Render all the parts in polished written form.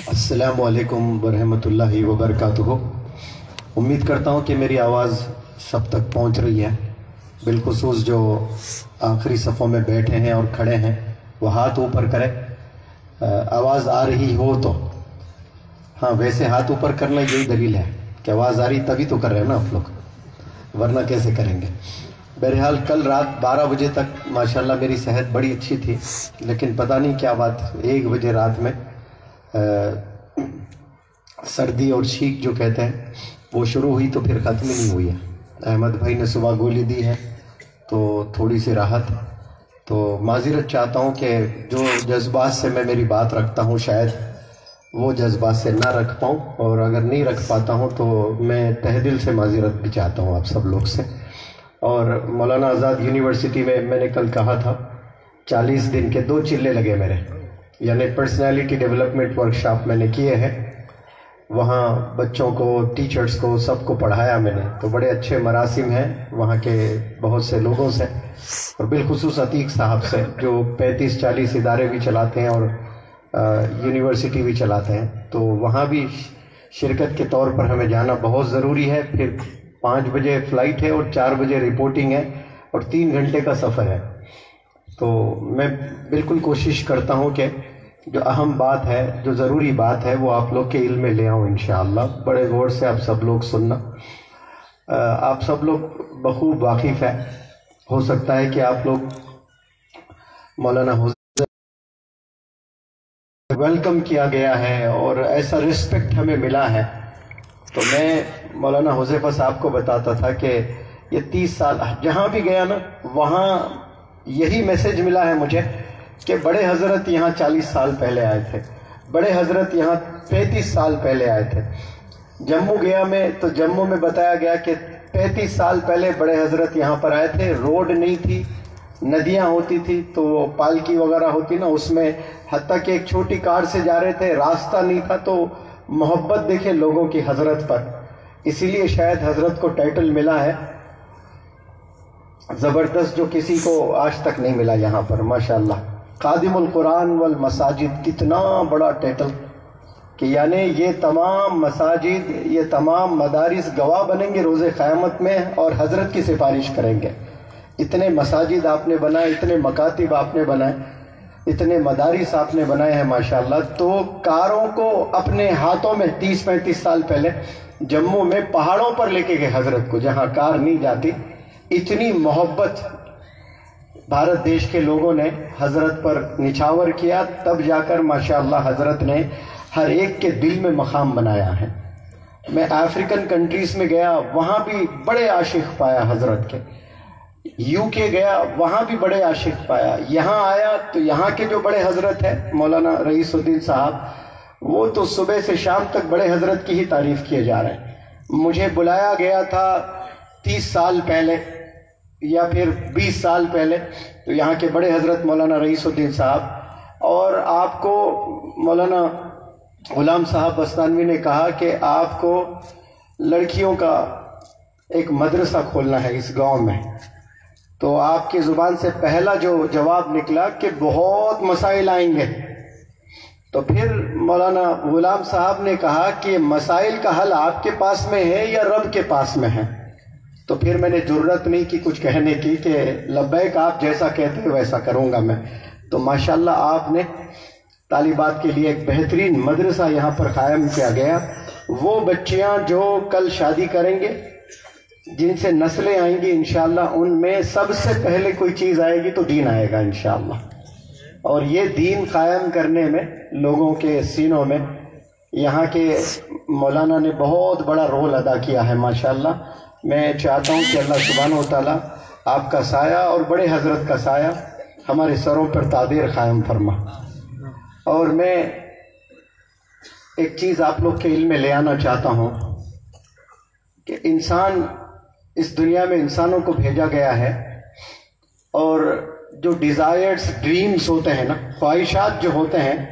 السلام علیکم ورحمۃ اللہ وبرکاتہ۔ امید کرتا ہوں کہ میری آواز سب تک پہنچ رہی ہے، بالخصوص جو آخری صفوں میں بیٹھے ہیں اور کھڑے ہیں وہ ہاتھ اوپر کریں۔ آواز آ رہی ہو تو ہاں، ویسے ہاتھ اوپر کرنا یہی دلیل ہے کہ آواز آ رہی تبھی تو کر رہے ہیں نا آپ لوگ، ورنہ کیسے کریں گے۔ بہرحال کل رات 12 بجے تک ماشاءاللہ میری صحت بڑی اچھی تھی، لیکن پتہ نہیں کیا بات 1 بجے رات میں سردی اور چھینک جو کہتے ہیں وہ شروع ہوئی تو پھر ختم ہی نہیں ہوئی ہے۔ احمد بھائی نے صبح گولی دی ہے تو تھوڑی سی راحت، تو معذرت چاہتا ہوں کہ جو جذبات سے میں میری بات رکھتا ہوں شاید وہ جذبات سے نہ رکھ پاؤں، اور اگر نہیں رکھ پاتا ہوں تو میں تہ دل سے معذرت بھی چاہتا ہوں آپ سب لوگ سے۔ اور مولانا آزاد یونیورسٹی میں نے کل کہا تھا 40 دن کے 2 چلے لگے میرے، یعنی پرسنالٹی ڈیولپمنٹ ورکشاپ میں نے کیے ہیں، وہاں بچوں کو، ٹیچرز کو، سب کو پڑھایا میں نے، تو بڑے اچھے مراسم ہیں وہاں کے بہت سے لوگوں سے، اور بالخصوص عتیق صاحب سے جو 35-40 ادارے بھی چلاتے ہیں اور یونیورسٹی بھی چلاتے ہیں، تو وہاں بھی شرکت کے طور پر ہمیں جانا بہت ضروری ہے۔ پھر 5 بجے فلائٹ ہے اور 4 بجے رپورٹنگ ہے اور 3 گھنٹے کا سفر ہے، تو میں بالکل کوشش کرتا ہوں کہ جو اہم بات ہے، جو ضروری بات ہے، وہ آپ لوگ کے علم میں لے آؤں انشاءاللہ۔ بڑے غور سے آپ سب لوگ سننا، آپ سب لوگ بخوب واقف ہے، ہو سکتا ہے کہ آپ لوگ مولانا ویلکم کیا گیا ہے اور ایسا رسپیکٹ ہمیں ملا ہے، تو میں مولانا حذیفہ صاحب کو بتاتا تھا کہ یہ 30 سال جہاں بھی گیا نا وہاں یہی میسج ملا ہے مجھے کہ بڑے حضرت یہاں 40 سال پہلے آئے تھے، بڑے حضرت یہاں 35 سال پہلے آئے تھے۔ جموں گیا میں تو جموں میں بتایا گیا کہ 35 سال پہلے بڑے حضرت یہاں پر آئے تھے، روڈ نہیں تھی، ندیاں ہوتی تھی تو وہ پالکی وغیرہ ہوتی نا، اس میں حتیٰ کہ ایک چھوٹی کار سے جا رہے تھے، راستہ نہیں تھا، تو محبت دیکھے لوگوں کی حضرت پر، اسی لیے شاید حضرت کو ٹائٹل ملا ہے زبردست، جو کسی کو آج تک نہیں ملا یہاں پر ماشاءاللہ۔ خادم القرآن والمساجد، کتنا بڑا ٹائٹل کہ یعنی یہ تمام مساجد، یہ تمام مدارس گواہ بنیں گے روز قیامت میں اور حضرت کی سفارش کریں گے۔ اتنے مساجد آپ نے بنائے، اتنے مکاتب آپ نے بنائے، اتنے مدارس آپ نے بنائے ہیں ماشاءاللہ، تو کاروں کو اپنے ہاتھوں میں 30-35 سال پہلے جموں میں پہاڑوں پر لے کے گئے حضرت کو، جہاں کار نہیں جاتی۔ اتنی محبت بھارت دیش کے لوگوں نے حضرت پر نچھاور کیا، تب جا کر ماشاءاللہ حضرت نے ہر ایک کے دل میں مقام بنایا ہے۔ میں افریقن کنٹریز میں گیا، وہاں بھی بڑے عاشق پایا حضرت کے، UK گیا وہاں بھی بڑے عاشق پایا، یہاں آیا تو یہاں کے جو بڑے حضرت ہیں مولانا رئیس الدین صاحب، وہ تو صبح سے شام تک بڑے حضرت کی ہی تعریف کیے جا رہے ہیں۔ مجھے بلایا گیا تھا 30 سال پہلے یا پھر 20 سال پہلے، تو یہاں کے بڑے حضرت مولانا رئیس الدین صاحب، اور آپ کو مولانا غلام صاحب بستانوی نے کہا کہ آپ کو لڑکیوں کا ایک مدرسہ کھولنا ہے اس گاؤں میں، تو آپ کی زبان سے پہلا جو جواب نکلا کہ بہت مسائل آئیں گے، تو پھر مولانا غلام صاحب نے کہا کہ مسائل کا حل آپ کے پاس میں ہے یا رب کے پاس میں ہے؟ تو پھر میں نے جرت نہیں کی کچھ کہنے کی کہ لبیک، آپ جیسا کہتے ہیں ویسا کروں گا میں۔ تو ماشاءاللہ آپ نے طالبات کے لیے ایک بہترین مدرسہ یہاں پر قائم کیا گیا۔ وہ بچیاں جو کل شادی کریں گے، جن سے نسلیں آئیں گی انشاءاللہ، ان میں سب سے پہلے کوئی چیز آئے گی تو دین آئے گا انشاءاللہ، اور یہ دین قائم کرنے میں لوگوں کے سینوں میں یہاں کے مولانا نے بہت بڑا رول ادا کیا ہے ماشاءاللہ۔ میں چاہتا ہوں کہ اللہ سبحانہ و تعالیٰ آپ کا سایہ اور بڑے حضرت کا سایہ ہمارے سروں پر تادیر قائم فرما۔ اور میں ایک چیز آپ لوگ کے علم میں لے آنا چاہتا ہوں کہ انسان اس دنیا میں انسانوں کو بھیجا گیا ہے، اور جو ڈیزائرز، ڈریمز ہوتے ہیں نا، خواہشات جو ہوتے ہیں،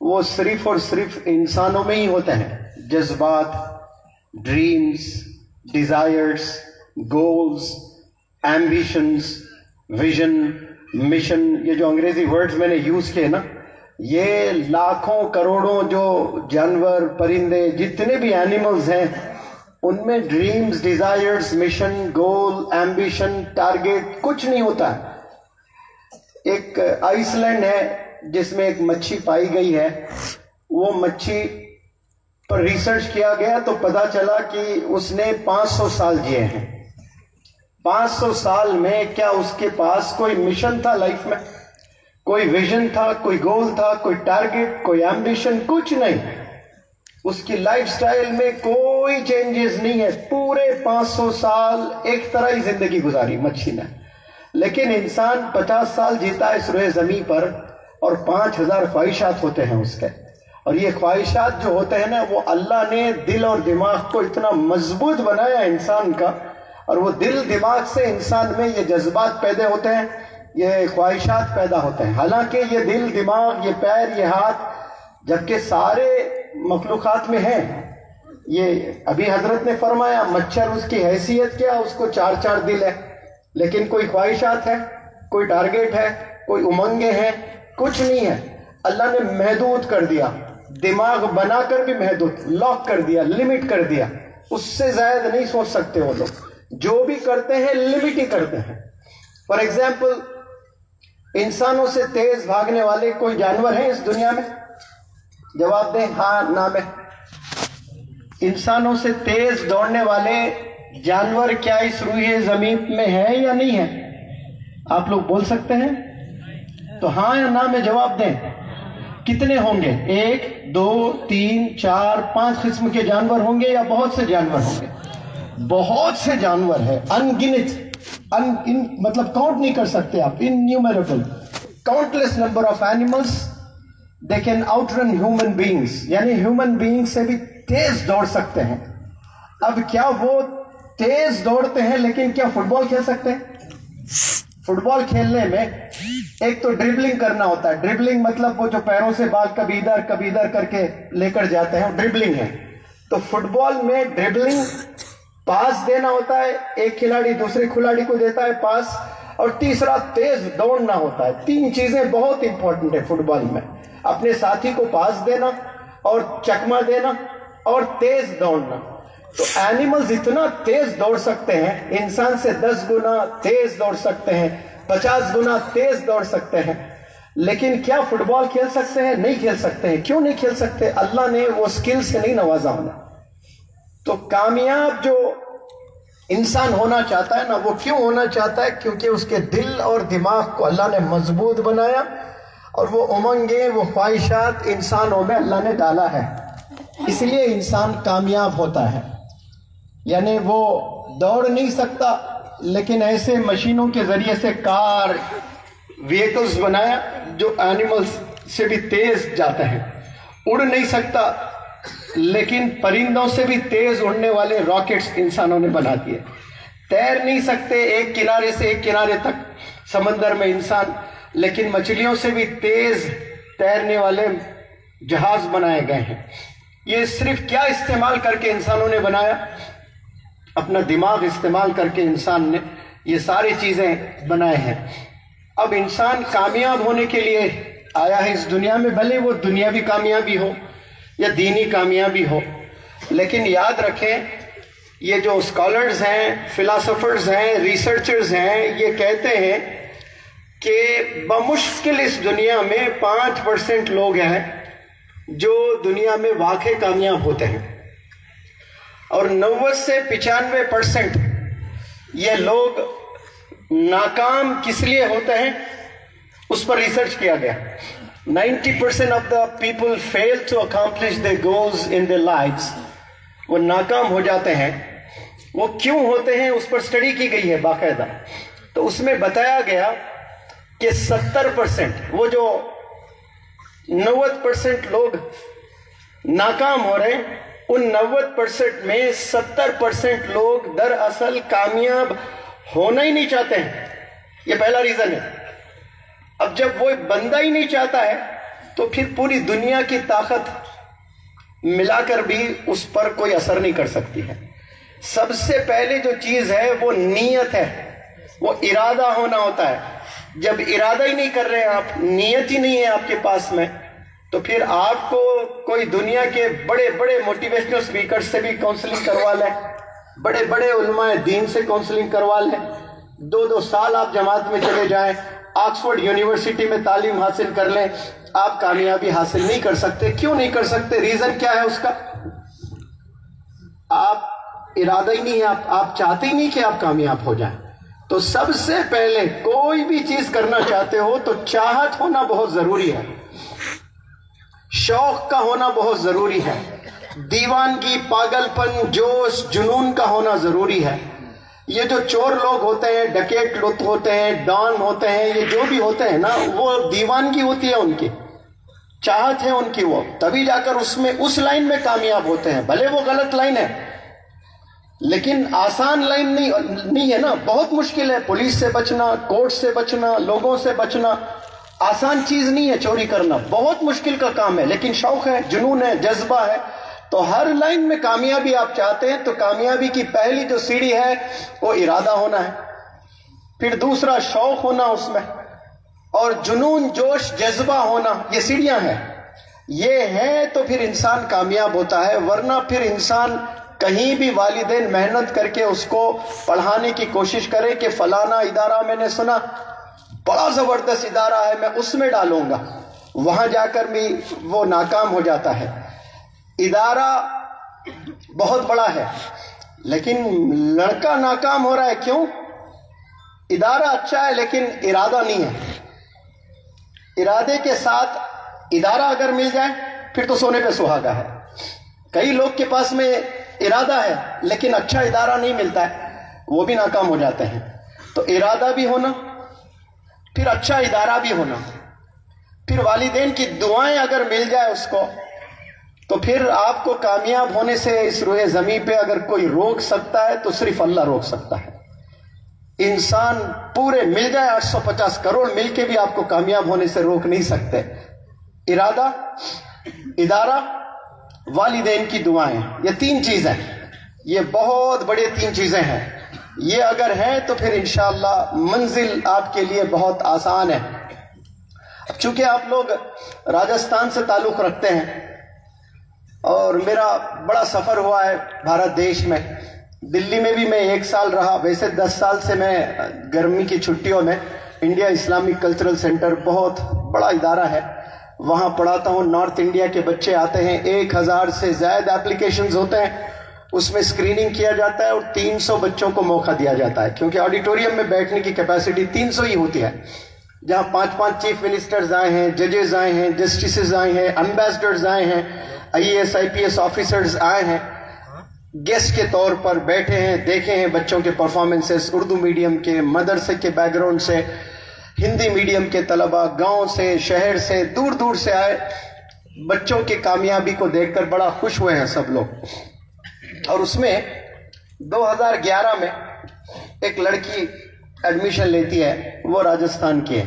وہ صرف اور صرف انسانوں میں ہی ہوتے ہیں۔ جذبات، dreams, desires, goals, ambitions, vision, mission, یہ جو انگریزی ورڈز میں نے یوز کیے نا، یہ لاکھوں کروڑوں جو جانور پرندے جتنے بھی اینیملز ہیں ان میں ڈریمز، ڈیزائرز، مشن، گول، ایمبیشن، ٹارگیٹ کچھ نہیں ہوتا ہے۔ ایک آئس لینڈ ہے جس میں ایک مچھی پائی گئی ہے، وہ مچھی پر ریسرچ کیا گیا تو پتا چلا کہ اس نے 500 سال جیے ہیں۔ 500 سال میں کیا اس کے پاس کوئی مشن تھا لائف میں؟ کوئی ویژن تھا؟ کوئی گول تھا؟ کوئی ٹارگیٹ؟ کوئی ایمبیشن؟ کچھ نہیں۔ اس کی لائف سٹائل میں کوئی چینجز نہیں ہے، پورے 500 سال ایک طرح ہی زندگی گزاری مچھی نے۔ لیکن انسان 50 سال جیتا ہے اس روئے زمین پر، اور 5000 خواہشات ہوتے ہیں اس کے، اور یہ خواہشات جو ہوتے ہیں نا، وہ اللہ نے دل اور دماغ کو اتنا مضبوط بنایا انسان کا، اور وہ دل دماغ سے انسان میں یہ جذبات پیدا ہوتے ہیں، یہ خواہشات پیدا ہوتے ہیں۔ حالانکہ یہ دل، دماغ، یہ پیر، یہ ہاتھ، جبکہ سارے مخلوقات میں ہیں۔ یہ ابھی حضرت نے فرمایا مچھر اس کی حیثیت کیا، اس کو 4 دل ہے، لیکن کوئی خواہشات ہے، کوئی ٹارگیٹ ہے، کوئی امنگیں ہیں؟ کچھ نہیں ہے۔ اللہ نے محدود کر دیا، دماغ بنا کر بھی محدود، لاک کر دیا، لمٹ کر دیا۔ اس سے زائد نہیں سوچ سکتے وہ لوگ، جو بھی کرتے ہیں لمٹ ہی کرتے ہیں۔ فار ایگزامپل، انسانوں سے تیز بھاگنے والے کوئی جانور ہیں اس دنیا میں؟ جواب دیں، ہاں نہ میں۔ انسانوں سے تیز دوڑنے والے جانور کیا اس روئے زمین میں ہیں یا نہیں ہیں؟ آپ لوگ بول سکتے ہیں تو ہاں یا نہ میں جواب دیں۔ کتنے ہوں گے؟ 1 2 3 4 5 قسم کے جانور ہوں گے یا بہت سے جانور ہوں گے؟ بہت سے جانور ہیں، ان گنت، مطلب کاؤنٹ نہیں کر سکتے آپ، innumerable, countless number of animals they can out run human beings, یعنی ہیومن بینگ سے بھی تیز دوڑ سکتے ہیں۔ اب کیا وہ تیز دوڑتے ہیں لیکن کیا فٹ بال کھیل سکتے ہیں؟ فٹ بال کھیلنے میں ایک تو ڈربلنگ کرنا ہوتا ہے، ڈربلنگ مطلب وہ جو پیروں سے بال کبھی ادھر کر کے لے کر جاتے ہیں، ڈربلنگ ہے۔ تو فٹ بال میں ڈربلنگ، پاس دینا ہوتا ہے، ایک کھلاڑی دوسرے کھلاڑی کو دیتا ہے پاس، اور تیسرا تیز دوڑنا ہوتا ہے۔ 3 چیزیں بہت امپورٹنٹ ہے فٹ بال میں، اپنے ساتھی کو پاس دینا اور چکما دینا اور تیز دوڑنا۔ تو اینیملز اتنا تیز دوڑ سکتے ہیں، انسان سے 10 گنا تیز دوڑ سکتے ہیں، 50 گنا تیز دوڑ سکتے ہیں، لیکن کیا فٹ بال کھیل سکتے ہیں؟ نہیں کھیل سکتے ہیں۔ کیوں نہیں کھیل سکتے؟ اللہ نے وہ سکل سے نہیں نوازا ہونا۔ تو کامیاب جو انسان ہونا چاہتا ہے نا، وہ کیوں ہونا چاہتا ہے؟ کیونکہ اس کے دل اور دماغ کو اللہ نے مضبوط بنایا، اور وہ امنگیں، وہ خواہشات انسانوں میں اللہ نے ڈالا ہے، اس لیے انسان کامیاب ہوتا ہے۔ یعنی وہ دوڑ نہیں سکتا، لیکن ایسے مشینوں کے ذریعے سے کار، وہیکلز بنایا جو اینیملز سے بھی تیز جاتا ہے۔ اڑ نہیں سکتا، لیکن پرندوں سے بھی تیز اڑنے والے راکٹس انسانوں نے بنا دیے۔ تیر نہیں سکتے ایک کنارے سے ایک کنارے تک سمندر میں انسان، لیکن مچھلیوں سے بھی تیز تیرنے والے جہاز بنائے گئے ہیں۔ یہ صرف کیا استعمال کر کے انسانوں نے بنایا؟ اپنا دماغ استعمال کر کے انسان نے یہ ساری چیزیں بنائے ہیں۔ اب انسان کامیاب ہونے کے لیے آیا ہے اس دنیا میں، بھلے وہ دنیاوی کامیابی ہو یا دینی کامیابی ہو، لیکن یاد رکھیں یہ جو اسکالرز ہیں، فلاسفرز ہیں، ریسرچرز ہیں، یہ کہتے ہیں کہ بمشکل اس دنیا میں 5% لوگ ہیں جو دنیا میں واقعی کامیاب ہوتے ہیں، اور 90 سے 95% یہ لوگ ناکام کس لیے ہوتے ہیں، اس پر ریسرچ کیا گیا۔ 90% of the people fail to accomplish their goals in their lives، وہ ناکام ہو جاتے ہیں۔ وہ کیوں ہوتے ہیں اس پر اسٹڈی کی گئی ہے باقاعدہ، تو اس میں بتایا گیا کہ 70%، وہ جو 90% لوگ ناکام ہو رہے ہیں، ان 90% میں 70% لوگ دراصل کامیاب ہونا ہی نہیں چاہتے ہیں۔ یہ پہلا ریزن ہے۔ اب جب وہ بندہ ہی نہیں چاہتا ہے تو پھر پوری دنیا کی طاقت ملا کر بھی اس پر کوئی اثر نہیں کر سکتی ہے۔ سب سے پہلے جو چیز ہے وہ نیت ہے، وہ ارادہ ہونا ہوتا ہے۔ جب ارادہ ہی نہیں کر رہے ہیں آپ، نیت ہی نہیں ہے آپ کے پاس میں، تو پھر آپ کو کوئی دنیا کے بڑے بڑے موٹیویشنل اسپیکر سے بھی کاؤنسلنگ کروا لیں، بڑے بڑے علماء دین سے کاؤنسلنگ کروا لیں، 2 سال آپ جماعت میں چلے جائیں، آکسفورڈ یونیورسٹی میں تعلیم حاصل کر لیں، آپ کامیابی حاصل نہیں کر سکتے۔ کیوں نہیں کر سکتے؟ ریزن کیا ہے اس کا؟ آپ ارادہ ہی نہیں ہے، آپ چاہتے ہی نہیں کہ آپ کامیاب ہو جائیں۔ تو سب سے پہلے کوئی بھی چیز کرنا چاہتے ہو تو چاہت ہونا بہت ضروری ہے، شوق کا ہونا بہت ضروری ہے، دیوانگی، پاگل پن، جوش، جنون کا ہونا ضروری ہے۔ یہ جو چور لوگ ہوتے ہیں، ڈکیٹ لوگ ہوتے ہیں، ڈان ہوتے ہیں، یہ جو بھی ہوتے ہیں نا، وہ دیوانگی ہوتی ہے ان کی، چاہت ہے ان کی، وہ تبھی جا کر اس لائن میں کامیاب ہوتے ہیں، بھلے وہ غلط لائن ہے لیکن آسان لائن نہیں ہے نا، بہت مشکل ہے۔ پولیس سے بچنا، کورٹ سے بچنا، لوگوں سے بچنا آسان چیز نہیں ہے، چوری کرنا بہت مشکل کا کام ہے، لیکن شوق ہے، جنون ہے، جذبہ ہے۔ تو ہر لائن میں کامیابی آپ چاہتے ہیں تو کامیابی کی پہلی جو سیڑھی ہے وہ ارادہ ہونا ہے، پھر دوسرا شوق ہونا اس میں، اور جنون، جوش، جذبہ ہونا، یہ سیڑھیاں ہیں۔ یہ ہے تو پھر انسان کامیاب ہوتا ہے، ورنہ پھر انسان کہیں بھی والدین محنت کر کے اس کو پڑھانے کی کوشش کرے کہ فلانا ادارہ میں نے سنا بڑا زبردست ادارہ ہے، میں اس میں ڈالوں گا، وہاں جا کر بھی وہ ناکام ہو جاتا ہے۔ ادارہ بہت بڑا ہے لیکن لڑکا ناکام ہو رہا ہے، کیوں؟ ادارہ اچھا ہے لیکن ارادہ نہیں ہے۔ ارادے کے ساتھ ادارہ اگر مل جائے پھر تو سونے پہ سہاگا ہے۔ کئی لوگ کے پاس میں ارادہ ہے لیکن اچھا ادارہ نہیں ملتا ہے، وہ بھی ناکام ہو جاتے ہیں۔ تو ارادہ بھی ہونا، پھر اچھا ادارہ بھی ہونا، پھر والدین کی دعائیں اگر مل جائے اس کو، تو پھر آپ کو کامیاب ہونے سے اس روئے زمین پہ اگر کوئی روک سکتا ہے تو صرف اللہ روک سکتا ہے۔ انسان پورے مل جائے 850 کروڑ مل کے بھی آپ کو کامیاب ہونے سے روک نہیں سکتے۔ ارادہ، ادارہ، والدین کی دعائیں، یہ 3 چیزیں، یہ بہت بڑی 3 چیزیں ہیں۔ یہ اگر ہے تو پھر انشاءاللہ منزل آپ کے لیے بہت آسان ہے۔ اب چونکہ آپ لوگ راجستھان سے تعلق رکھتے ہیں اور میرا بڑا سفر ہوا ہے بھارت دیش میں، دلی میں بھی میں 1 سال رہا، ویسے 10 سال سے میں گرمی کی چھٹیوں میں انڈیا اسلامک کلچرل سینٹر بہت بڑا ادارہ ہے، وہاں پڑھاتا ہوں۔ نارتھ انڈیا کے بچے آتے ہیں، 1000 سے زائد ایپلیکیشنز ہوتے ہیں، اس میں اسکریننگ کیا جاتا ہے اور 300 بچوں کو موقع دیا جاتا ہے، کیونکہ آڈیٹوریم میں بیٹھنے کی کیپیسٹی 300 ہی ہوتی ہے، جہاں 5 چیف منسٹرز آئے ہیں، ججز آئے ہیں، جسٹسز آئے ہیں، امبیسڈرز آئے ہیں، IAS IPS آفیسرز آئے ہیں، گیسٹ کے طور پر بیٹھے ہیں، دیکھے ہیں بچوں کے پرفارمنسز، اردو میڈیم کے، مدرسے کے بیک گراؤنڈ سے، ہندی میڈیم کے طلبہ، گاؤں سے، شہر سے، دور دور سے آئے، بچوں کی کامیابی کو دیکھ کر بڑا خوش ہوئے ہیں سب لوگ۔ اور اس میں 2011 میں ایک لڑکی ایڈمیشن لیتی ہے، وہ راجستھان کی ہے،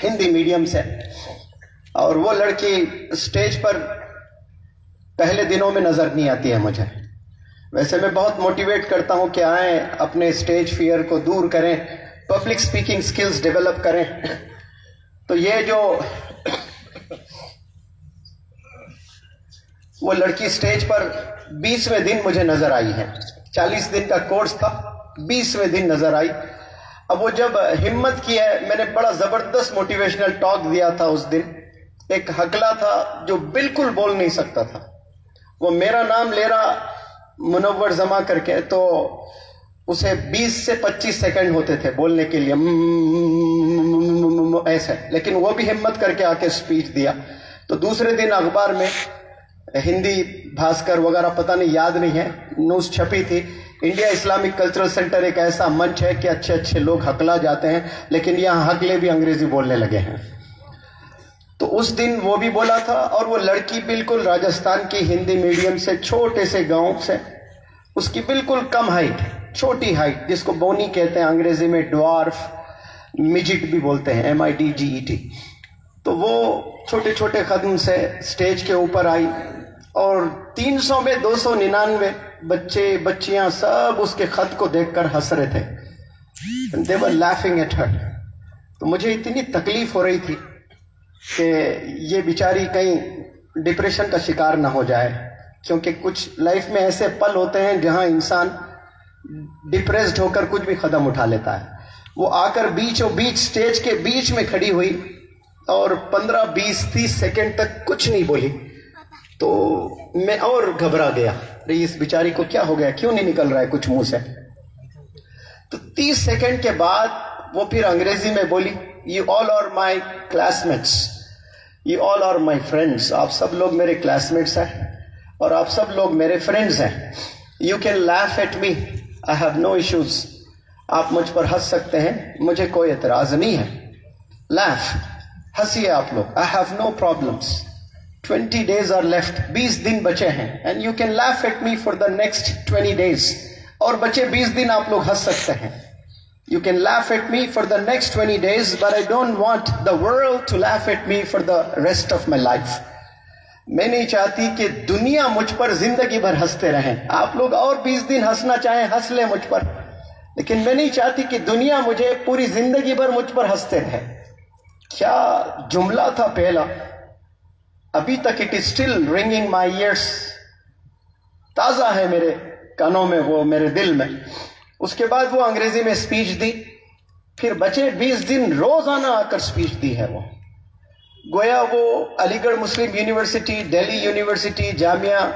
ہندی میڈیم سے، اور وہ لڑکی اسٹیج پر پہلے دنوں میں نظر نہیں آتی ہے مجھے۔ ویسے میں بہت موٹیویٹ کرتا ہوں کہ آئیں، اپنے اسٹیج فیئر کو دور کریں، پبلک سپیکنگ سکلز ڈیولپ کریں۔ تو یہ جو وہ لڑکی اسٹیج پر 20ویں دن مجھے نظر آئی ہے، 40 دن کا کورس تھا، 20ویں دن نظر آئی۔ اب وہ جب ہمت کی ہے، میں نے بڑا زبردست موٹیویشنل ٹاک دیا تھا اس دن، ایک ہکلا تھا جو بالکل بول نہیں سکتا تھا، وہ میرا نام لے رہا منور زما کر کے، تو اسے 20 سے 25 سیکنڈ ہوتے تھے بولنے کے لیے ایسے، لیکن وہ بھی ہمت کر کے آ کے اسپیچ دیا۔ تو دوسرے دن اخبار میں ہندی بھاسکر وغیرہ پتہ نہیں، یاد نہیں ہے، نیوز چھپی تھی، انڈیا اسلامک کلچرل سینٹر ایک ایسا منچ ہے کہ اچھے اچھے لوگ ہکلا جاتے ہیں، لیکن یہاں ہکلے بھی انگریزی بولنے لگے ہیں۔ تو اس دن وہ بھی بولا تھا، اور وہ لڑکی بالکل راجستھان کی ہندی میڈیم سے، چھوٹے سے گاؤں سے، اس کی بالکل کم ہائٹ، چھوٹی ہائٹ، جس کو بونی کہتے ہیں انگریزی میں، ڈوارف، مجٹ بھی بولتے ہیں، MIDGET۔ تو وہ چھوٹے چھوٹے قدم سے سٹیج کے اوپر آئی، اور 300 میں 299 بچے بچیاں سب اس کے خط کو دیکھ کر ہنس رہے تھے، they were laughing at her۔ تو مجھے اتنی تکلیف ہو رہی تھی کہ یہ بیچاری کہیں ڈپریشن کا شکار نہ ہو جائے، کیونکہ کچھ لائف میں ایسے پل ہوتے ہیں جہاں انسان ڈپریسڈ ہو کر کچھ بھی قدم اٹھا لیتا ہے۔ وہ آ کر بیچ سٹیج کے بیچ میں کھڑی ہوئی اور 15 20 30 سیکنڈ تک کچھ نہیں بولی، تو میں اور گھبرا گیا، اس بیچاری کو کیا ہو گیا، کیوں نہیں نکل رہا ہے کچھ منہ سے۔ تو 30 سیکنڈ کے بعد وہ پھر انگریزی میں بولی، you all are my classmates, you all are my friends, آپ سب لوگ میرے کلاس میٹس ہیں اور آپ سب لوگ میرے فرینڈز ہیں۔ You can laugh at me, I have no issues, آپ مجھ پر ہنس سکتے ہیں، مجھے کوئی اعتراض نہیں ہے، لیف، ہنسیے آپ لوگ، آئی have know problems. 20 days are left، 20 دن بچے ہیں، and you can laugh at me for the next 20 days، اور بچے 20 دن آپ لوگ ہنس سکتے ہیں۔ You can laugh at me for the next 20 days، but I don't want the world to laugh at me for the rest of my life۔ میں نہیں چاہتی کہ دنیا مجھ پر زندگی بھر ہنستے رہیں، آپ لوگ اور 20 دن ہنسنا چاہیں ہنس لیں مجھ پر، لیکن میں نہیں چاہتی کہ دنیا مجھے پوری زندگی بھر مجھ پر ہنستے رہے۔ کیا جملہ تھا پہلا، ابھی تک it is still ringing my years, تازہ ہے میرے کانوں میں، وہ میرے دل میں۔ اس کے بعد وہ انگریزی میں اسپیچ دی، پھر بچے 20 دن روزانہ آ کر اسپیچ دی ہے وہ، گویا وہ علی گڑھ مسلم یونیورسٹی، دہلی یونیورسٹی، جامعہ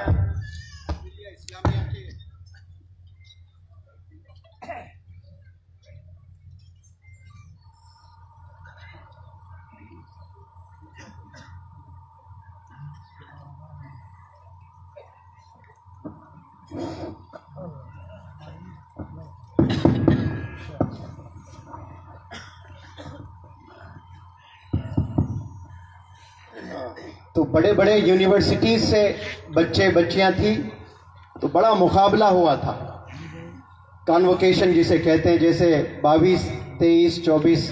تو بڑے بڑے یونیورسٹیز سے بچے بچیاں تھیں، تو بڑا مقابلہ ہوا تھا، کانوکیشن جسے کہتے ہیں، جیسے 22 23 24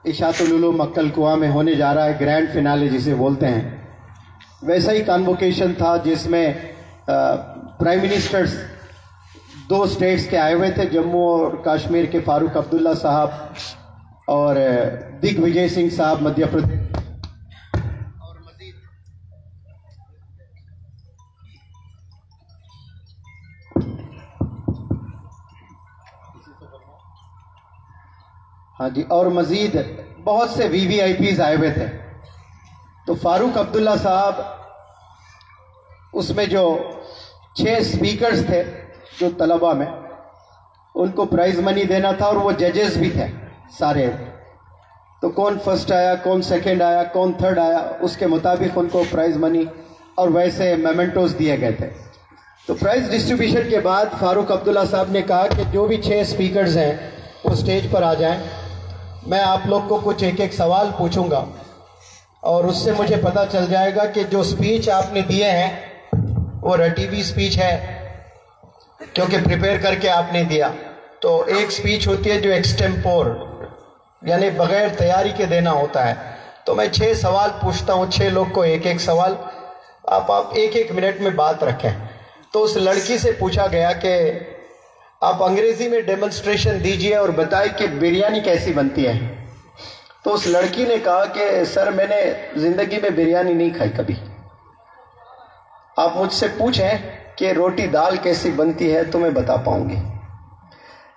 اشاعت العلوم مکہ الکوا میں ہونے جا رہا ہے گرینڈ فینالے جسے بولتے ہیں، ویسا ہی کانوکیشن تھا جس میں پرائم منسٹرز 2 اسٹیٹس کے آئے ہوئے تھے، جموں اور کشمیر کے فاروق عبداللہ صاحب اور دگ وجے سنگھ صاحب مدھیہ پردیش، ہاں جی، اور مزید بہت سے وی وی آئی پیز آئے ہوئے تھے۔ تو فاروق عبداللہ صاحب، اس میں جو 6 اسپیکرز تھے جو طلبہ میں، ان کو پرائز منی دینا تھا، اور وہ ججز بھی تھے سارے، تو کون فرسٹ آیا، کون سیکنڈ آیا، کون تھرڈ آیا، اس کے مطابق ان کو پرائز منی اور ویسے میمنٹوز دیے گئے تھے۔ تو پرائز ڈسٹریبیوشن کے بعد فاروق عبداللہ صاحب نے کہا کہ جو بھی 6 اسپیکرز ہیں وہ اسٹیج پر آ جائیں، میں آپ لوگ کو کچھ ایک سوال پوچھوں گا، اور اس سے مجھے پتہ چل جائے گا کہ جو اسپیچ آپ نے دیے ہیں وہ رٹی ہوئی اسپیچ ہے، کیونکہ پریپیئر کر کے آپ نے دیا۔ تو ایک اسپیچ ہوتی ہے جو ایکسٹمپور، یعنی بغیر تیاری کے دینا ہوتا ہے۔ تو میں 6 سوال پوچھتا ہوں، 6 لوگ کو ایک سوال، آپ 1 منٹ میں بات رکھیں۔ تو اس لڑکی سے پوچھا گیا کہ آپ انگریزی میں ڈیمونسٹریشن دیجئے اور بتائیں کہ بریانی کیسی بنتی ہے۔ تو اس لڑکی نے کہا کہ سر میں نے زندگی میں بریانی نہیں کھائی کبھی، آپ مجھ سے پوچھیں کہ روٹی دال کیسی بنتی ہے تو میں بتا پاؤں گی۔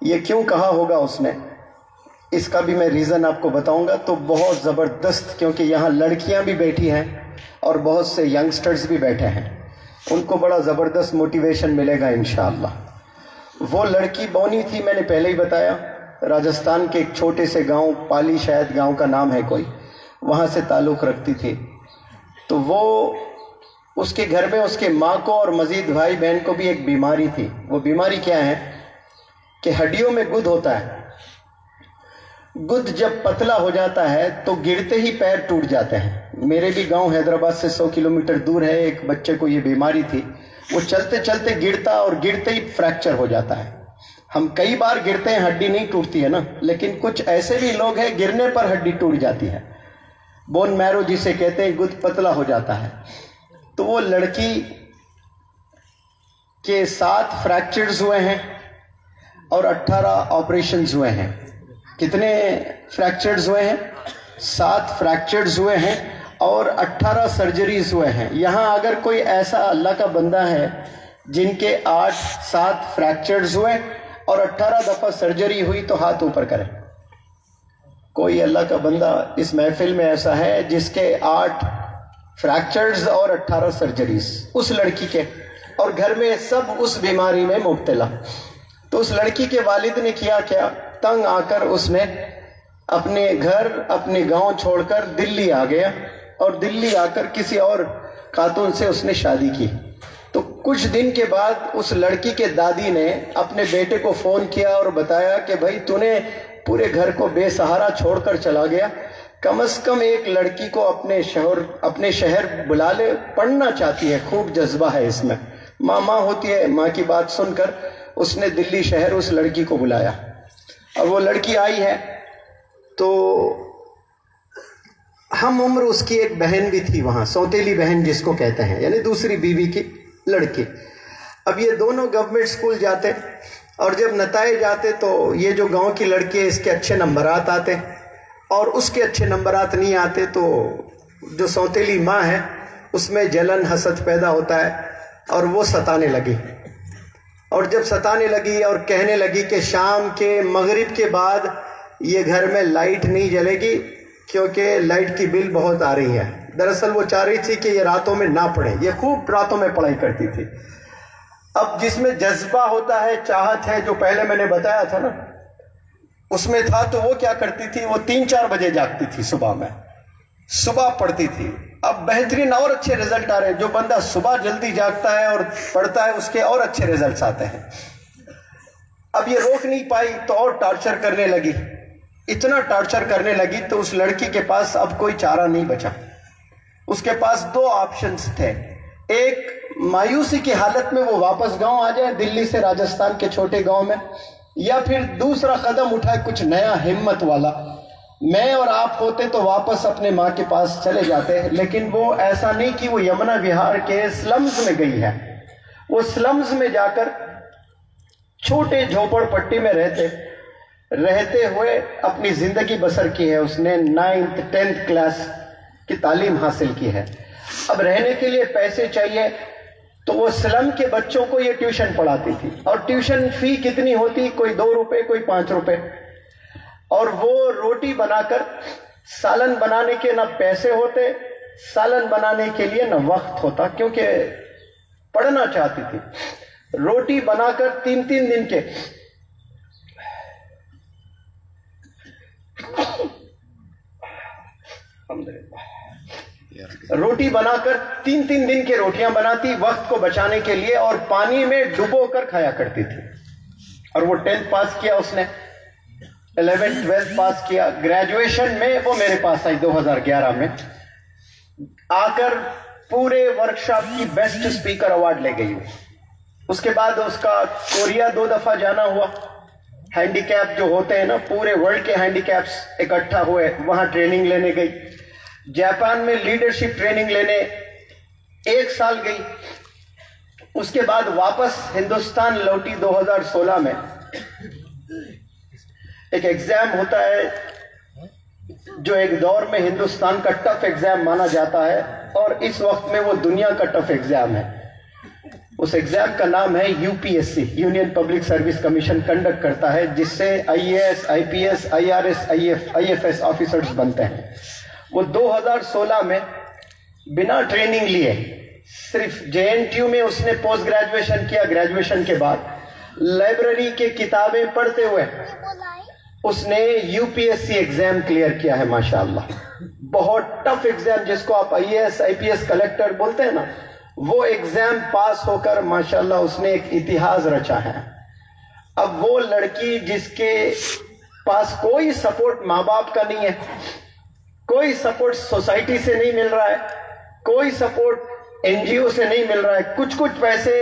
یہ کیوں کہا ہوگا اس نے، اس کا بھی میں ریزن آپ کو بتاؤں گا۔ تو بہت زبردست، کیونکہ یہاں لڑکیاں بھی بیٹھی ہیں اور بہت سے ینگسٹرز بھی بیٹھے ہیں، ان کو بڑا زبردست موٹیویشن ملے گا انشاءاللہ۔ وہ لڑکی بونی تھی، میں نے پہلے ہی بتایا، راجستھان کے ایک چھوٹے سے گاؤں، پالی شاید گاؤں کا نام ہے کوئی، وہاں سے تعلق رکھتی تھی۔ تو وہ اس کے گھر میں اس کے ماں کو اور مزید بھائی بہن کو بھی ایک بیماری تھی۔ وہ بیماری کیا ہے کہ ہڈیوں میں گد ہوتا ہے، گد جب پتلا ہو جاتا ہے تو گرتے ہی پیر ٹوٹ جاتے ہیں۔ میرے بھی گاؤں حیدرآباد سے 100 کلومیٹر دور ہے، ایک بچے کو یہ بیماری تھی، وہ چلتے چلتے گرتا اور گرتے ہی فریکچر ہو جاتا ہے۔ ہم کئی بار گرتے ہیں، ہڈی نہیں ٹوٹتی ہے نا، لیکن کچھ ایسے بھی لوگ ہیں گرنے پر ہڈی ٹوٹ جاتی ہے، بون میرو جسے کہتے ہیں، گد پتلا ہو جاتا ہے۔ تو وہ لڑکی کے 7 فریکچرز ہوئے ہیں اور 18 آپریشنز ہوئے ہیں۔ کتنے فریکچرز ہوئے ہیں؟ 7 فریکچرز ہوئے ہیں اور 18 سرجریز ہوئے ہیں. یہاں اگر کوئی ایسا اللہ کا بندہ ہے جن کے 7 فریکچرز ہوئے اور 18 دفعہ سرجری ہوئی تو ہاتھ اوپر کرے. کوئی اللہ کا بندہ اس محفل میں ایسا ہے جس کے 8 فریکچرز اور 18 سرجریز اس لڑکی کے، اور گھر میں سب اس بیماری میں مبتلا. تو اس لڑکی کے والد نے کیا تنگ آ کر اس نے اپنے گھر اپنے گاؤں چھوڑ کر دلی آ گیا، اور دلی آ کر کسی اور خاتون سے اس نے شادی کی. تو کچھ دن کے بعد اس لڑکی کے دادی نے اپنے بیٹے کو فون کیا اور بتایا کہ بھائی تو نے پورے گھر کو بے سہارا چھوڑ کر چلا گیا، کم از کم ایک لڑکی کو اپنے شہر بلا لے، پڑھنا چاہتی ہے، خوب جذبہ ہے اس میں. ماں ہوتی ہے، ماں کی بات سن کر اس نے دلی شہر اس لڑکی کو بلایا، اور وہ لڑکی آئی ہے. تو ہم عمر اس کی ایک بہن بھی تھی وہاں، سوتیلی بہن جس کو کہتے ہیں، یعنی دوسری بیوی کی لڑکی. اب یہ دونوں گورنمنٹ اسکول جاتے، اور جب نتائج آتے تو یہ جو گاؤں کی لڑکی ہے اس کے اچھے نمبرات آتے اور اس کے اچھے نمبرات نہیں آتے. تو جو سوتیلی ماں ہے اس میں جلن حسد پیدا ہوتا ہے اور وہ ستانے لگی. اور جب ستانے لگی اور کہنے لگی کہ شام کے مغرب کے بعد یہ گھر میں لائٹ نہیں جلے گی کیونکہ لائٹ کی بل بہت آ رہی ہے. دراصل وہ چاہ رہی تھی کہ یہ راتوں میں نہ پڑھے، یہ خوب راتوں میں پڑھائی کرتی تھی. اب جس میں جذبہ ہوتا ہے، چاہت ہے، جو پہلے میں نے بتایا تھا نا، اس میں تھا. تو وہ کیا کرتی تھی، وہ 3-4 بجے جاگتی تھی، صبح پڑھتی تھی. اب بہترین اور اچھے رزلٹ آ رہے ہیں. جو بندہ صبح جلدی جاگتا ہے اور پڑھتا ہے اس کے اور اچھے رزلٹس آتے ہیں. اب یہ روک نہیں پائی تو اور ٹارچر کرنے لگی، اتنا ٹارچر کرنے لگی تو اس لڑکی کے پاس اب کوئی چارہ نہیں بچا. اس کے پاس 2 آپشنز تھے. ایک، مایوسی کی حالت میں وہ واپس گاؤں آ جائے، دلی سے راجستھان کے چھوٹے گاؤں میں، یا پھر دوسرا قدم اٹھائے کچھ نیا ہمت والا. میں اور آپ ہوتے تو واپس اپنے ماں کے پاس چلے جاتے، لیکن وہ ایسا نہیں کہ وہ یمنا وہار کے سلمز میں گئی ہے. وہ سلمز میں جا کر چھوٹے جھوپڑ پٹی میں رہتے ہوئے اپنی زندگی بسر کی ہے. اس نے 9th 10th کلاس کی تعلیم حاصل کی ہے. اب رہنے کے لیے پیسے چاہیے تو وہ سلم کے بچوں کو یہ ٹیوشن پڑھاتی تھی. اور ٹیوشن فی کتنی ہوتی، کوئی 2 روپے کوئی 5 روپے. اور وہ روٹی بنا کر، سالن بنانے کے نہ پیسے ہوتے، سالن بنانے کے لیے نہ وقت ہوتا، کیونکہ پڑھنا چاہتی تھی. روٹی بنا کر 3 دن کے روٹی بنا کر 3 دن کے روٹیاں بناتی وقت کو بچانے کے لیے، اور پانی میں ڈبو کر کھایا کرتی تھی. اور وہ 10th پاس کیا اس نے، 11th 12th پاس کیا. گریجویشن میں وہ میرے پاس آئی 2011 میں، آ کر پورے ورکشاپ کی بیسٹ اسپیکر ایوارڈ لے گئی. اس کے بعد اس کا کوریا 2 دفعہ جانا ہوا. ہینڈی کیپ جو ہوتے ہیں نا، پورے ورلڈ کے ہینڈی کیپس اکٹھا ہوئے، وہاں ٹریننگ لینے گئی. جاپان میں لیڈرشپ ٹریننگ لینے 1 سال گئی. اس کے بعد واپس ہندوستان لوٹی 2016 میں. ایک ایگزام ہوتا ہے جو ایک دور میں ہندوستان کا ٹف ایگزام مانا جاتا ہے، اور اس وقت میں وہ دنیا کا ٹف ایگزام ہے. اس ایگزام کا نام ہے UPSC، union public service commission conduct کرتا ہے، جس سے IAS IPS IRS IFS officers بنتے ہیں. وہ 2016 میں بنا ٹریننگ لیے صرف JNTU میں اس نے پوسٹ گریجویشن کیا. گریجویشن کے بعد لائبریری کے کتابیں پڑھتے ہوئے اس نے UPSC ایگزام کلیئر کیا ہے. ماشاءاللہ بہت ٹف ایگزام، جس کو آپ IAS IPS کلیکٹر بولتے ہیں نا، وہ ایگزام پاس ہو کر ماشاءاللہ اس نے ایک اتہاس رچا ہے. اب وہ لڑکی جس کے پاس کوئی سپورٹ ماں باپ کا نہیں ہے، کوئی سپورٹ سوسائٹی سے نہیں مل رہا ہے، کوئی سپورٹ NGO سے نہیں مل رہا ہے، کچھ پیسے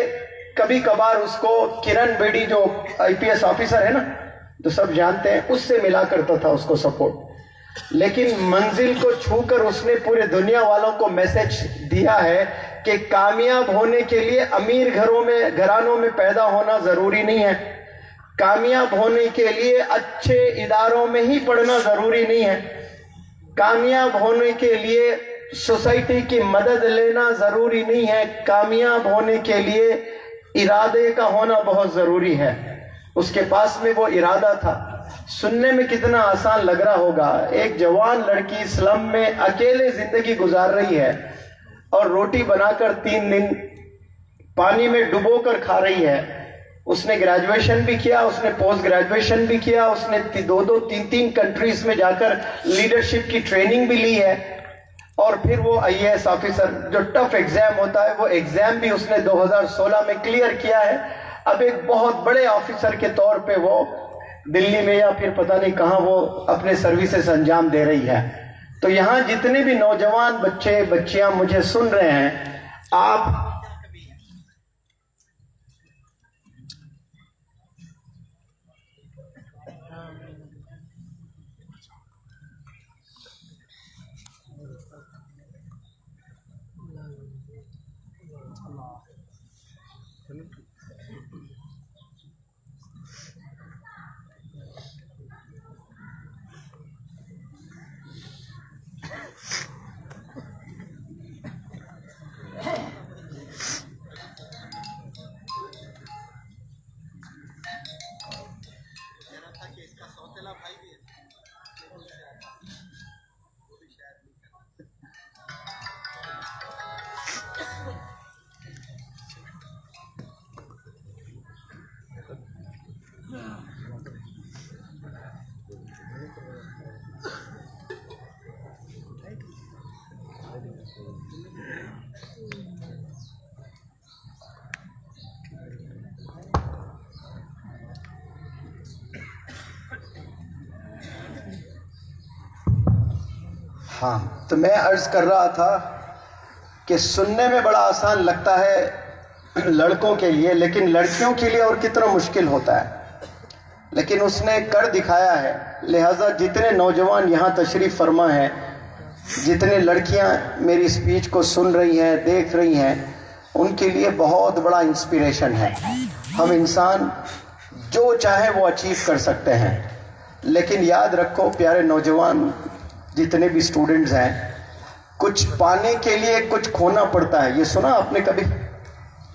کبھی کبھار اس کو کرن بیڈی جو IPS آفیسر ہے نا، تو سب جانتے ہیں، اس سے ملا کرتا تھا اس کو سپورٹ. لیکن منزل کو چھو کر اس نے پورے دنیا والوں کو میسج دیا ہے کہ کامیاب ہونے کے لیے امیر گھرانوں میں پیدا ہونا ضروری نہیں ہے، کامیاب ہونے کے لیے اچھے اداروں میں ہی پڑھنا ضروری نہیں ہے. کامیاب ہونے کے لیے سوسائٹی کی مدد لینا ضروری نہیں ہے، کامیاب ہونے کے لیے ارادے کا ہونا بہت ضروری ہے۔ اس کے پاس میں وہ ارادہ تھا۔ سننے میں کتنا آسان لگ رہا ہوگا، ایک جوان لڑکی سلم میں اکیلے زندگی گزار رہی ہے اور روٹی بنا کر 3 دن پانی میں ڈبو کر کھا رہی ہے۔ اس نے گریجویشن بھی کیا، اس نے پوسٹ گریجویشن بھی کیا، اس نے 2-3 کنٹریز میں جا کر لیڈرشپ کی ٹریننگ بھی لی ہے، اور پھر وہ IAS آفیسر جو ٹف ایگزام ہوتا ہے وہ ایگزام بھی اس نے 2016 میں کلیئر کیا ہے۔ اب ایک بہت بڑے آفیسر کے طور پہ وہ دلی میں یا پھر پتہ نہیں کہاں وہ اپنے سروسز انجام دے رہی ہے۔ تو یہاں جتنے بھی نوجوان بچے بچیاں مجھے سن رہے ہیں، آپ ہاں تو میں عرض کر رہا تھا کہ سننے میں بڑا آسان لگتا ہے لڑکوں کے لیے، لیکن لڑکیوں کے لیے اور کتنا مشکل ہوتا ہے، لیکن اس نے کر دکھایا ہے۔ لہٰذا جتنے نوجوان یہاں تشریف فرما ہیں، جتنے لڑکیاں میری اسپیچ کو سن رہی ہیں دیکھ رہی ہیں، ان کے لیے بہت بڑا انسپریشن ہے۔ ہم انسان جو چاہے وہ اچیو کر سکتے ہیں، لیکن یاد رکھو پیارے نوجوان جتنے بھی اسٹوڈنٹس ہیں، کچھ پانے کے لیے کچھ کھونا پڑتا ہے۔ یہ سنا آپ نے کبھی؟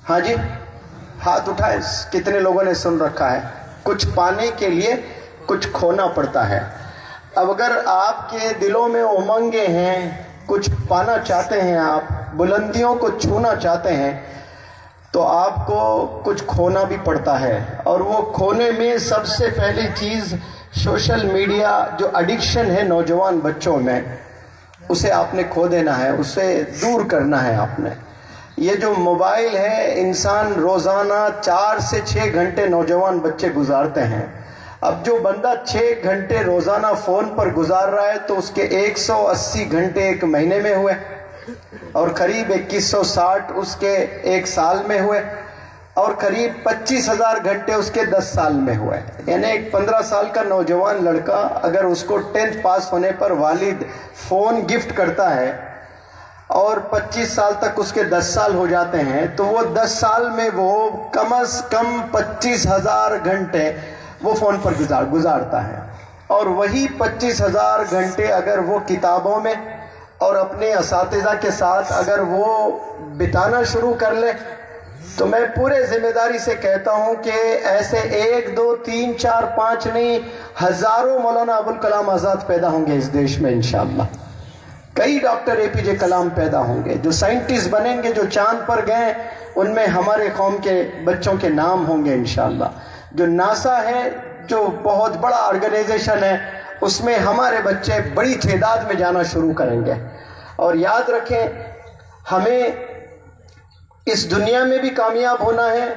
ہاں جی، ہاتھ اٹھائے، کتنے لوگوں نے سن رکھا ہے؟ کچھ پانے کے لیے کچھ کھونا پڑتا ہے۔ اب اگر آپ کے دلوں میں امنگیں ہیں، کچھ پانا چاہتے ہیں، آپ بلندیوں کو چھونا چاہتے ہیں، تو آپ کو کچھ کھونا بھی پڑتا ہے، اور وہ کھونے میں سب سے پہلی چیز سوشل میڈیا جو ایڈکشن ہے نوجوان بچوں میں، اسے آپ نے کھو دینا ہے، اسے دور کرنا ہے آپ نے۔ یہ جو موبائل ہے، انسان روزانہ 4 سے 6 گھنٹے نوجوان بچے گزارتے ہیں۔ اب جو بندہ 6 گھنٹے روزانہ فون پر گزار رہا ہے تو اس کے 180 گھنٹے ایک مہینے میں ہوئے، اور قریب 2160 اس کے 1 سال میں ہوئے، اور قریب 25,000 گھنٹے اس کے 10 سال میں ہوئے۔ یعنی ایک 15 سال کا نوجوان لڑکا اگر اس کو 10th پاس ہونے پر والد فون گفٹ کرتا ہے اور 25 سال تک اس کے 10 سال ہو جاتے ہیں، تو وہ 10 سال میں وہ کم از کم 25,000 گھنٹے وہ فون پر گزارتا ہے۔ اور وہی 25,000 گھنٹے اگر وہ کتابوں میں اور اپنے اساتذہ کے ساتھ اگر وہ بتانا شروع کر لے، تو میں پورے ذمہ داری سے کہتا ہوں کہ ایسے 1 2 3 4 5 نہیں، ہزاروں مولانا ابوالکلام آزاد پیدا ہوں گے اس دیش میں انشاءاللہ۔ کئی ڈاکٹر APJ کلام پیدا ہوں گے، جو سائنٹسٹ بنیں گے، جو چاند پر گئے ان میں ہمارے قوم کے بچوں کے نام ہوں گے انشاءاللہ۔ جو ناسا ہے، جو بہت بڑا آرگنائزیشن ہے، اس میں ہمارے بچے بڑی تعداد میں جانا شروع کریں گے۔ اور یاد رکھیں، ہمیں اس دنیا میں بھی کامیاب ہونا ہے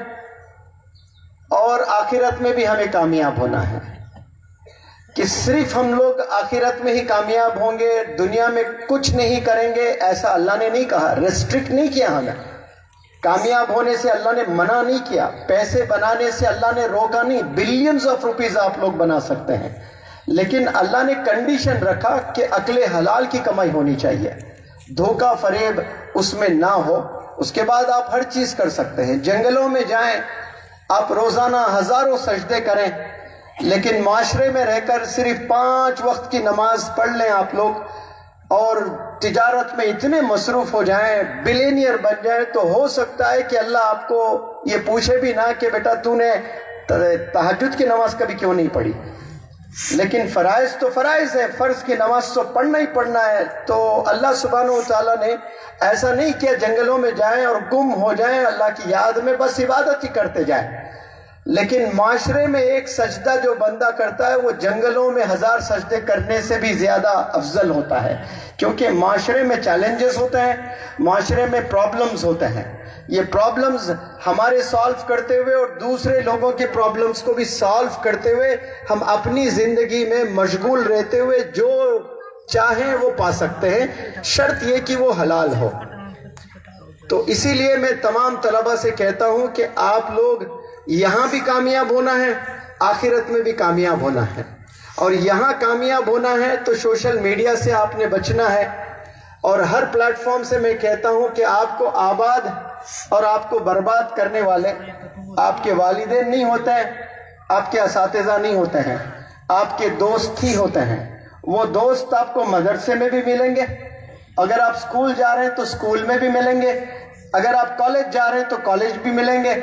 اور آخرت میں بھی ہمیں کامیاب ہونا ہے۔ کہ صرف ہم لوگ آخرت میں ہی کامیاب ہوں گے، دنیا میں کچھ نہیں کریں گے، ایسا اللہ نے نہیں کہا، ریسٹرکٹ نہیں کیا ہمیں۔ کامیاب ہونے سے اللہ نے منع نہیں کیا، پیسے بنانے سے اللہ نے روکا نہیں، بلینز آف روپیز آپ لوگ بنا سکتے ہیں، لیکن اللہ نے کنڈیشن رکھا کہ عقل حلال کی کمائی ہونی چاہیے، دھوکہ فریب اس میں نہ ہو۔ اس کے بعد آپ ہر چیز کر سکتے ہیں، جنگلوں میں جائیں، آپ روزانہ ہزاروں سجدے کریں، لیکن معاشرے میں رہ کر صرف 5 وقت کی نماز پڑھ لیں آپ لوگ، اور تجارت میں اتنے مصروف ہو جائیں، بلینئر بن جائیں، تو ہو سکتا ہے کہ اللہ آپ کو یہ پوچھے بھی نہ کہ بیٹا تو نے تہجد کی نماز کبھی کیوں نہیں پڑھی. لیکن فرائض تو فرائض ہے، فرض کی نماز تو پڑھنا ہی پڑھنا ہے. تو اللہ سبحانہ و تعالیٰ نے ایسا نہیں کیا جنگلوں میں جائیں اور گم ہو جائیں اللہ کی یاد میں، بس عبادت ہی کرتے جائیں. لیکن معاشرے میں ایک سجدہ جو بندہ کرتا ہے وہ جنگلوں میں 1000 سجدے کرنے سے بھی زیادہ افضل ہوتا ہے، کیونکہ معاشرے میں چیلنجز ہوتے ہیں، معاشرے میں پرابلمز ہوتے ہیں. یہ پرابلمز ہمارے سالو کرتے ہوئے اور دوسرے لوگوں کے پرابلمز کو بھی سالو کرتے ہوئے ہم اپنی زندگی میں مشغول رہتے ہوئے جو چاہیں وہ پا سکتے ہیں، شرط یہ کہ وہ حلال ہو. تو اسی لیے میں تمام طلبہ سے کہتا ہوں کہ آپ لوگ یہاں بھی کامیاب ہونا ہے، آخرت میں بھی کامیاب ہونا ہے. اور یہاں کامیاب ہونا ہے تو سوشل میڈیا سے آپ نے بچنا ہے. اور ہر پلیٹ فارم سے میں کہتا ہوں کہ آپ کو آباد اور آپ کو برباد کرنے والے آپ کے والدین نہیں ہوتے ہیں، آپ کے اساتذہ نہیں ہوتے ہیں، آپ کے دوست ہی ہوتے ہیں. وہ دوست آپ کو مدرسے میں بھی ملیں گے، اگر آپ اسکول جا رہے ہیں تو اسکول میں بھی ملیں گے، اگر آپ کالج جا رہے ہیں تو کالج بھی ملیں گے،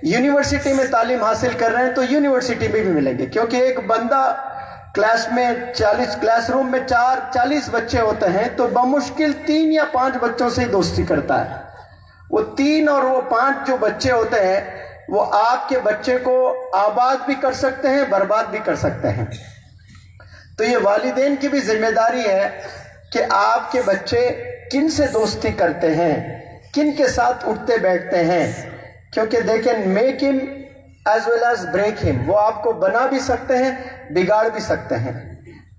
یونیورسٹی میں تعلیم حاصل کر رہے ہیں تو یونیورسٹی میں بھی ملیں گے. کیونکہ ایک بندہ کلاس روم میں 40 بچے ہوتے ہیں تو بمشکل 3 یا 5 بچوں سے ہی دوستی کرتا ہے. وہ 3 اور وہ 5 جو بچے ہوتے ہیں وہ آپ کے بچے کو آباد بھی کر سکتے ہیں، برباد بھی کر سکتے ہیں. تو یہ والدین کی بھی ذمہ داری ہے کہ آپ کے بچے کن سے دوستی کرتے ہیں، کن کے ساتھ اٹھتے بیٹھتے ہیں. کیونکہ دیکھیں میک ہم ایز ویل ایز بریک ہم، وہ آپ کو بنا بھی سکتے ہیں، بگاڑ بھی سکتے ہیں،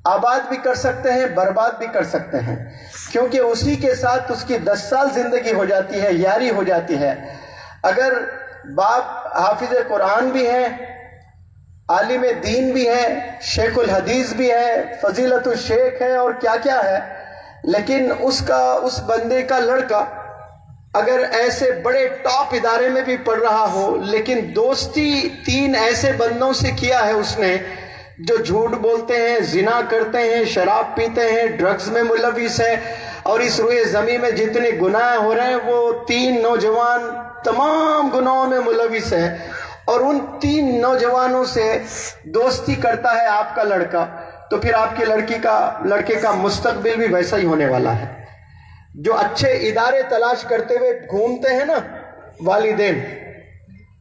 آباد بھی کر سکتے ہیں، برباد بھی کر سکتے ہیں. کیونکہ اسی کے ساتھ اس کی 10 سال زندگی ہو جاتی ہے، یاری ہو جاتی ہے. اگر باپ حافظ قرآن بھی ہے، عالم دین بھی ہے، شیخ الحدیث بھی ہے، فضیلت الشیخ ہے اور کیا کیا ہے، لیکن اس بندے کا لڑکا اگر ایسے بڑے ٹاپ ادارے میں بھی پڑھ رہا ہو لیکن دوستی 3 ایسے بندوں سے کیا ہے اس نے جو جھوٹ بولتے ہیں، زنا کرتے ہیں، شراب پیتے ہیں، ڈرگز میں ملوث ہے، اور اس روئے زمین میں جتنے گناہ ہو رہے ہیں وہ 3 نوجوان تمام گناہوں میں ملوث ہے، اور ان 3 نوجوانوں سے دوستی کرتا ہے آپ کا لڑکا. تو پھر آپ کے لڑکے کا مستقبل بھی ویسا ہی ہونے والا ہے. جو اچھے ادارے تلاش کرتے ہوئے گھومتے ہیں نا والدین،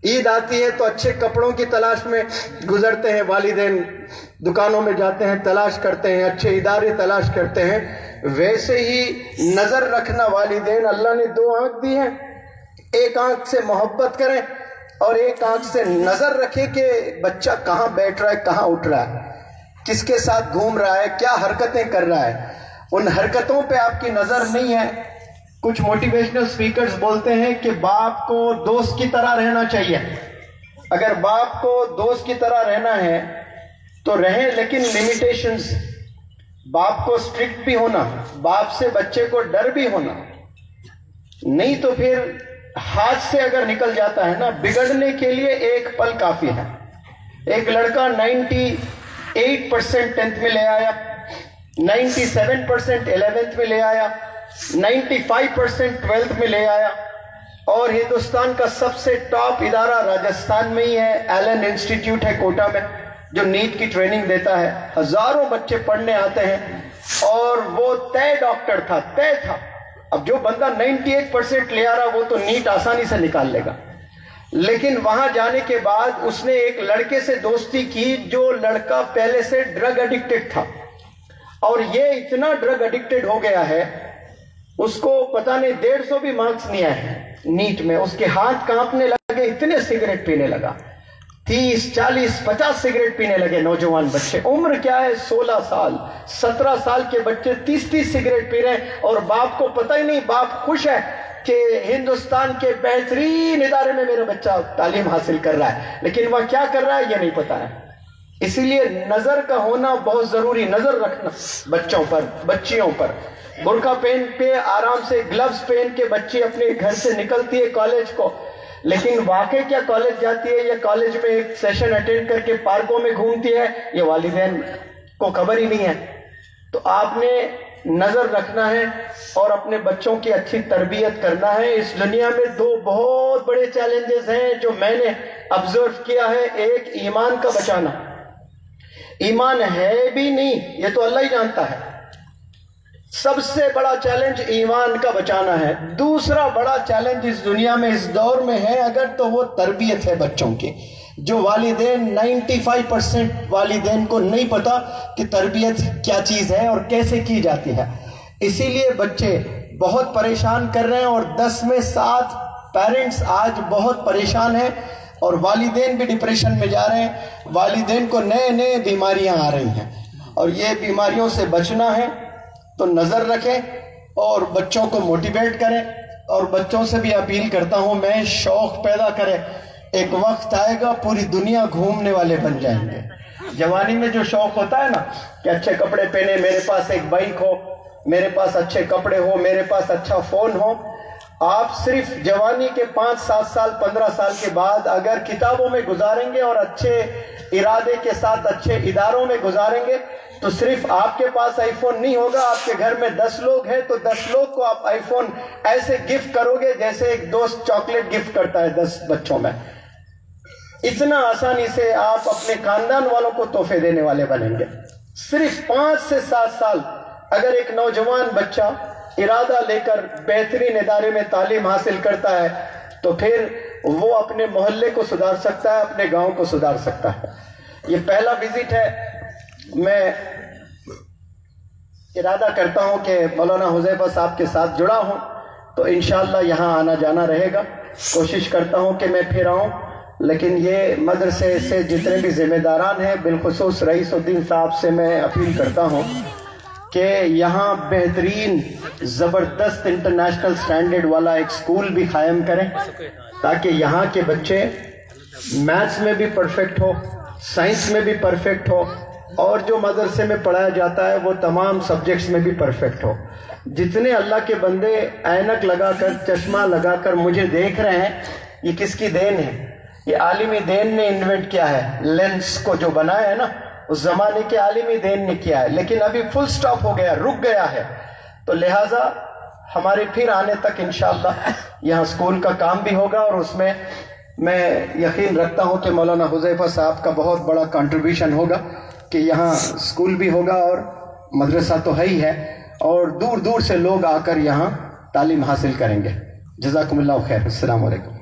عید آتی ہے تو اچھے کپڑوں کی تلاش میں گزرتے ہیں والدین، دکانوں میں جاتے ہیں، تلاش کرتے ہیں، اچھے ادارے تلاش کرتے ہیں. ویسے ہی نظر رکھنا والدین، اللہ نے 2 آنکھ دی ہیں، ایک آنکھ سے محبت کریں اور ایک آنکھ سے نظر رکھیں کہ بچہ کہاں بیٹھ رہا ہے، کہاں اٹھ رہا ہے، کس کے ساتھ گھوم رہا ہے، کیا حرکتیں کر رہا ہے. ان حرکتوں پہ آپ کی نظر نہیں ہے. کچھ موٹیویشنل سپیکرز بولتے ہیں کہ باپ کو دوست کی طرح رہنا چاہیے. اگر باپ کو دوست کی طرح رہنا ہے تو رہیں، لیکن لیمیٹیشنز. باپ کو اسٹرکٹ بھی ہونا، باپ سے بچے کو ڈر بھی ہونا، نہیں تو پھر ہاتھ سے اگر نکل جاتا ہے نا، بگڑنے کے لیے ایک پل کافی ہے. ایک لڑکا 98% 10th میں لے آیا، 97% 11th میں لے آیا، 95% 12th میں لے آیا، اور ہندوستان کا سب سے ٹاپ ادارہ راجستھان میں ہی ہے، ایلن انسٹیٹیوٹ ہے کوٹا میں، جو نیٹ کی ٹریننگ دیتا ہے. ہزاروں بچے پڑھنے آتے ہیں، اور وہ طے ڈاکٹر تھا، طے تھا. اب جو بندہ 98% لے آ رہا وہ تو نیٹ آسانی سے نکال لے گا. لیکن وہاں جانے کے بعد اس نے ایک لڑکے سے دوستی کی جو لڑکا پہلے سے ڈرگ ایڈکٹڈ تھا، اور یہ اتنا ڈرگ ایڈکٹڈ ہو گیا ہے اس کو پتہ نہیں 150 بھی مارکس نہیں آئے ہیں نیٹ میں. اس کے ہاتھ کانپنے لگے، اتنے سگریٹ پینے لگا، 30 40 50 سگریٹ پینے لگے نوجوان بچے. عمر کیا ہے 16 سال 17 سال کے بچے 30 سگریٹ پی رہے ہیں، اور باپ کو پتہ ہی نہیں. باپ خوش ہے کہ ہندوستان کے بہترین ادارے میں میرا بچہ تعلیم حاصل کر رہا ہے، لیکن وہ کیا کر رہا ہے یہ نہیں پتا ہے. اسی لیے نظر کا ہونا بہت ضروری. نظر رکھنا بچوں پر، بچیوں پر. برقع پہن کے آرام سے، گلوز پہن کے بچی اپنے گھر سے نکلتی ہے کالج کو، لیکن واقع کیا کالج جاتی ہے یا کالج میں ایک سیشن اٹینڈ کر کے پارکوں میں گھومتی ہے، یہ والدین کو خبر ہی نہیں ہے. تو آپ نے نظر رکھنا ہے اور اپنے بچوں کی اچھی تربیت کرنا ہے۔ اس دنیا میں دو بہت بڑے چیلنجز ہیں جو میں نے آبزرو کیا ہے۔ ایک ایمان کا بچانا، ایمان ہے بھی نہیں یہ تو اللہ ہی جانتا ہے، سب سے بڑا چیلنج ایمان کا بچانا ہے۔ دوسرا بڑا چیلنج اس دنیا میں اس دور میں ہے اگر تو وہ تربیت ہے بچوں کی، جو والدین 95% والدین کو نہیں پتا کہ تربیت کیا چیز ہے اور کیسے کی جاتی ہے، اسی لیے بچے بہت پریشان کر رہے ہیں اور 10 میں 7 پیرنٹس آج بہت پریشان ہیں اور والدین بھی ڈپریشن میں جا رہے ہیں، والدین کو نئے بیماریاں آ رہی ہیں اور یہ بیماریوں سے بچنا ہے تو نظر رکھیں اور بچوں کو موٹیویٹ کریں۔ اور بچوں سے بھی اپیل کرتا ہوں میں شوق پیدا کریں، ایک وقت آئے گا پوری دنیا گھومنے والے بن جائیں گے۔ جوانی میں جو شوق ہوتا ہے نا کہ اچھے کپڑے پہنے، میرے پاس ایک بائک ہو، میرے پاس اچھے کپڑے ہو، میرے پاس اچھا فون ہو، آپ صرف جوانی کے 5 7 سال 15 سال کے بعد اگر کتابوں میں گزاریں گے اور اچھے ارادے کے ساتھ اچھے اداروں میں گزاریں گے تو صرف آپ کے پاس آئی فون نہیں ہوگا، آپ کے گھر میں 10 لوگ ہیں تو 10 لوگ کو آپ آئی فون ایسے گفٹ کرو گے جیسے ایک دوست چاکلیٹ گفٹ کرتا ہے 10 بچوں میں۔ اتنا آسانی سے آپ اپنے خاندان والوں کو تحفے دینے والے بنیں گے۔ صرف 5 سے 7 سال اگر ایک نوجوان بچہ ارادہ لے کر بہترین ادارے میں تعلیم حاصل کرتا ہے تو پھر وہ اپنے محلے کو سدھار سکتا ہے، اپنے گاؤں کو سدھار سکتا ہے۔ یہ پہلا وزٹ ہے، میں ارادہ کرتا ہوں کہ مولانا حذیفہ صاحب کے ساتھ جڑا ہوں تو انشاءاللہ یہاں آنا جانا رہے گا، کوشش کرتا ہوں کہ میں پھر آؤں، لیکن یہ مدرسے سے جتنے بھی ذمہ داران ہیں بالخصوص رئیس الدین صاحب سے میں اپیل کرتا ہوں کہ یہاں بہترین زبردست انٹرنیشنل سٹینڈرڈ والا ایک سکول بھی قائم کریں تاکہ یہاں کے بچے میتھس میں بھی پرفیکٹ ہو، سائنس میں بھی پرفیکٹ ہو اور جو مدرسے میں پڑھایا جاتا ہے وہ تمام سبجیکٹس میں بھی پرفیکٹ ہو۔ جتنے اللہ کے بندے اینک لگا کر چشمہ لگا کر مجھے دیکھ رہے ہیں، یہ کس کی دین ہے؟ یہ عالمی دین نے انوینٹ کیا ہے، لینس کو جو بنایا ہے نا اس زمانے کے عالمی دین نے کیا ہے، لیکن ابھی فل سٹاپ ہو گیا، رک گیا ہے، تو لہٰذا ہمارے پھر آنے تک انشاءاللہ یہاں سکول کا کام بھی ہوگا اور اس میں میں یقین رکھتا ہوں کہ مولانا حذیفہ صاحب کا بہت بڑا کنٹریبیوشن ہوگا کہ یہاں سکول بھی ہوگا اور مدرسہ تو ہے ہی ہے اور دور دور سے لوگ آ کر یہاں تعلیم حاصل کریں گے۔ جزاکم اللہ خیر، السلام علیکم۔